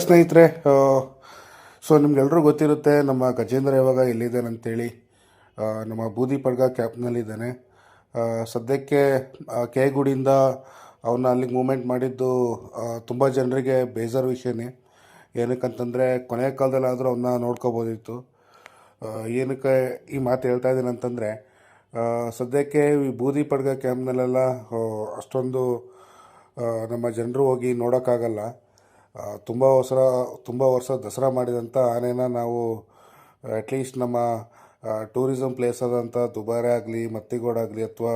ಸ್ನೇಹಿತರೆ, ಸೊ ನಿಮ್ಗೆಲ್ರಿಗೂ ಗೊತ್ತಿರುತ್ತೆ ನಮ್ಮ ಗಜೇಂದ್ರ ಇವಾಗ ಎಲ್ಲಿದ್ದಾನೆ ಅಂತೇಳಿ. ನಮ್ಮ ಬೂದಿ ಪಡ್ಗ ಕ್ಯಾಪ್ನಲ್ಲಿದ್ದಾನೆ. ಸದ್ಯಕ್ಕೆ ಕೆ ಗುಡಿಯಿಂದ ಅವನ್ನ ಅಲ್ಲಿಗೆ ಮೂಮೆಂಟ್ ಮಾಡಿದ್ದು ತುಂಬ ಜನರಿಗೆ ಬೇಜಾರು ವಿಷಯನೇ. ಏನಕ್ಕಂತಂದರೆ ಕೊನೆಯ ಕಾಲದಲ್ಲಾದರೂ ಅವನ್ನ ನೋಡ್ಕೋಬೋದಿತ್ತು. ಏನಕ್ಕೆ ಈ ಮಾತು ಹೇಳ್ತಾ ಇದ್ದೀನಿ ಅಂತಂದರೆ, ಸದ್ಯಕ್ಕೆ ಈ ಬೂದಿ ಪಡ್ಗ ಕ್ಯಾಂಪ್ನಲ್ಲೆಲ್ಲ ಅಷ್ಟೊಂದು ನಮ್ಮ ಜನರು ಹೋಗಿ ನೋಡೋಕ್ಕಾಗಲ್ಲ. ತುಂಬ ವರ್ಷ ದಸರಾ ಮಾಡಿದಂಥ ಆನೆನ ನಾವು ಅಟ್ಲೀಸ್ಟ್ ನಮ್ಮ ಟೂರಿಸಮ್ ಪ್ಲೇಸ್ ಆದಂಥ ದುಬಾರೆ ಆಗಲಿ, ಮತ್ತಿಗೋಡಾಗಲಿ ಅಥವಾ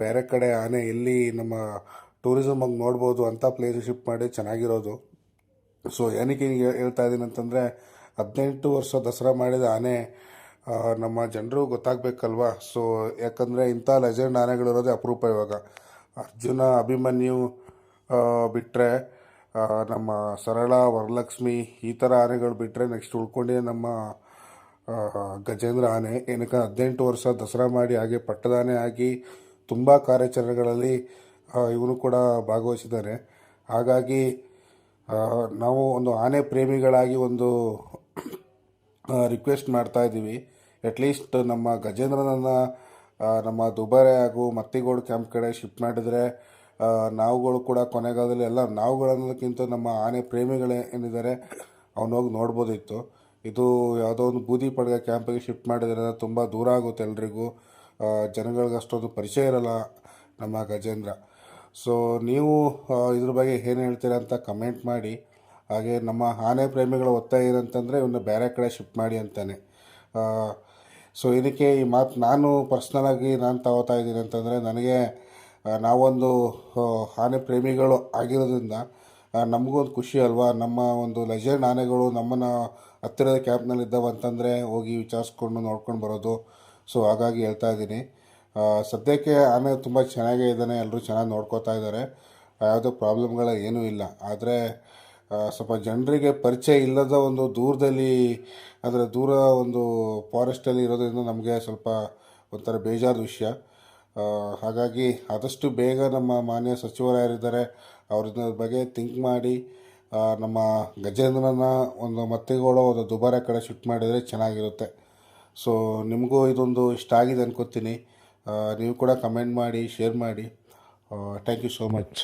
ಬೇರೆ ಕಡೆ ಆನೆ ಎಲ್ಲಿ ನಮ್ಮ ಟೂರಿಸಮಾಗಿ ನೋಡ್ಬೋದು ಅಂಥ ಪ್ಲೇಸ್ ಶಿಫ್ಟ್ ಮಾಡಿ ಚೆನ್ನಾಗಿರೋದು. ಸೊ ಏನಕ್ಕೆ ಹೇಳ್ತಾ ಇದ್ದೀನಿ ಅಂತಂದರೆ, 18 ವರ್ಷ ದಸರಾ ಮಾಡಿದ ಆನೆ ನಮ್ಮ ಜನರು ಗೊತ್ತಾಗಬೇಕಲ್ವ. ಸೊ ಯಾಕಂದರೆ ಇಂಥ ಲೆಜೆಂಡ್ ಆನೆಗಳಿರೋದೇ ಅಪರೂಪ. ಇವಾಗ ಅರ್ಜುನ, ಅಭಿಮನ್ಯು ಬಿಟ್ಟರೆ, ನಮ್ಮ ಸರಳ, ವರಲಕ್ಷ್ಮಿ ಈ ಥರ ಆನೆಗಳು ಬಿಟ್ಟರೆ ನೆಕ್ಸ್ಟ್ ಉಳ್ಕೊಂಡೇ ನಮ್ಮ ಗಜೇಂದ್ರ ಆನೆ. ಏನಕ್ಕೆ 18 ವರ್ಷ ದಸರಾ ಮಾಡಿ ಹಾಗೆ ಪಟ್ಟದಾನೆ ಆಗಿ ತುಂಬ ಕಾರ್ಯಾಚರಣೆಗಳಲ್ಲಿ ಇವನು ಕೂಡ ಭಾಗವಹಿಸಿದ್ದಾನೆ. ಹಾಗಾಗಿ ನಾವು ಒಂದು ಆನೆ ಪ್ರೇಮಿಗಳಾಗಿ ಒಂದು ರಿಕ್ವೆಸ್ಟ್ ಮಾಡ್ತಾಯಿದ್ದೀವಿ. ಅಟ್ಲೀಸ್ಟ್ ನಮ್ಮ ಗಜೇಂದ್ರನನ್ನು ನಮ್ಮ ದುಬಾರೆ ಹಾಗೂ ಮತ್ತಿಗೋಡು ಕ್ಯಾಂಪ್ ಕಡೆ ಶಿಫ್ಟ್ ಮಾಡಿದರೆ ನಾವುಗಳು ಕೂಡ ಕೊನೆಗಾಲದಲ್ಲಿ ಎಲ್ಲ ನಾವುಗಳನ್ನೋದಕ್ಕಿಂತ ನಮ್ಮ ಆನೆ ಪ್ರೇಮಿಗಳೇ ಏನಿದ್ದಾರೆ ಅವನೋಗಿ ನೋಡ್ಬೋದಿತ್ತು. ಇದು ಯಾವುದೋ ಒಂದು ಬೂದಿ ಪಡ್ಗ ಕ್ಯಾಂಪಿಗೆ ಶಿಫ್ಟ್ ಮಾಡಿದ್ರೆ ತುಂಬ ದೂರ ಆಗುತ್ತೆ ಎಲ್ರಿಗೂ. ಜನಗಳಿಗೆ ಅಷ್ಟೊಂದು ಪರಿಚಯ ಇರಲ್ಲ ನಮ್ಮ ಗಜೇಂದ್ರ. ಸೊ ನೀವು ಇದ್ರ ಬಗ್ಗೆ ಏನು ಹೇಳ್ತೀರಾ ಅಂತ ಕಮೆಂಟ್ ಮಾಡಿ. ಹಾಗೆ ನಮ್ಮ ಆನೆ ಪ್ರೇಮಿಗಳ ಒತ್ತಾಯ ಏನಂತಂದರೆ ಇವನ್ನ ಬೇರೆ ಕಡೆ ಶಿಫ್ಟ್ ಮಾಡಿ ಅಂತಾನೆ. ಸೊ ಇದಕ್ಕೆ ಈ ಮಾತು ನಾನು ಪರ್ಸ್ನಲಾಗಿ ತಗೋತಾ ಇದ್ದೀನಿ ಅಂತಂದರೆ, ನನಗೆ ನಾವೊಂದು ಆನೆ ಪ್ರೇಮಿಗಳು ಆಗಿರೋದ್ರಿಂದ ನಮಗೂ ಒಂದು ಖುಷಿ ಅಲ್ವಾ. ನಮ್ಮ ಒಂದು ಲೆಜೆಂಡ್ ಆನೆಗಳು ನಮ್ಮನ್ನು ಹತ್ತಿರದ ಕ್ಯಾಂಪ್ನಲ್ಲಿದ್ದಾವೆ ಅಂತಂದರೆ ಹೋಗಿ ವಿಚಾರಿಸ್ಕೊಂಡು ನೋಡ್ಕೊಂಡು ಬರೋದು. ಸೊ ಹಾಗಾಗಿ ಹೇಳ್ತಾ ಇದ್ದೀನಿ. ಸದ್ಯಕ್ಕೆ ಆನೆ ತುಂಬ ಚೆನ್ನಾಗೇ ಇದ್ದಾನೆ, ಎಲ್ಲರೂ ಚೆನ್ನಾಗಿ ನೋಡ್ಕೋತಾ ಇದ್ದಾರೆ, ಯಾವುದೋ ಪ್ರಾಬ್ಲಮ್ಗಳ ಏನೂ ಇಲ್ಲ. ಆದರೆ ಸ್ವಲ್ಪ ಜನರಿಗೆ ಪರಿಚಯ ಇಲ್ಲದ ಒಂದು ದೂರದಲ್ಲಿ, ಅಂದರೆ ದೂರ ಒಂದು ಫಾರೆಸ್ಟಲ್ಲಿ ಇರೋದ್ರಿಂದ ನಮಗೆ ಸ್ವಲ್ಪ ಒಂಥರ ಬೇಜಾರು ವಿಷಯ. ಹಾಗಾಗಿ ಆದಷ್ಟು ಬೇಗ ನಮ್ಮ ಮಾನ್ಯ ಸಚಿವರು ಯಾರಿದ್ದಾರೆ ಅವ್ರನ್ನ ಬಗ್ಗೆ ಥಿಂಕ್ ಮಾಡಿ ನಮ್ಮ ಗಜೇಂದ್ರನ ಒಂದು ಮತ್ತಿಗೋಡೋ ಒಂದು ದುಬಾರೆ ಕಡೆ ಶಿಫ್ಟ್ ಮಾಡಿದರೆ ಚೆನ್ನಾಗಿರುತ್ತೆ. ಸೊ ನಿಮಗೂ ಇದೊಂದು ಇಷ್ಟ ಆಗಿದೆ ಅನ್ಕೋತೀನಿ. ನೀವು ಕೂಡ ಕಮೆಂಟ್ ಮಾಡಿ, ಶೇರ್ ಮಾಡಿ. Thank you so much.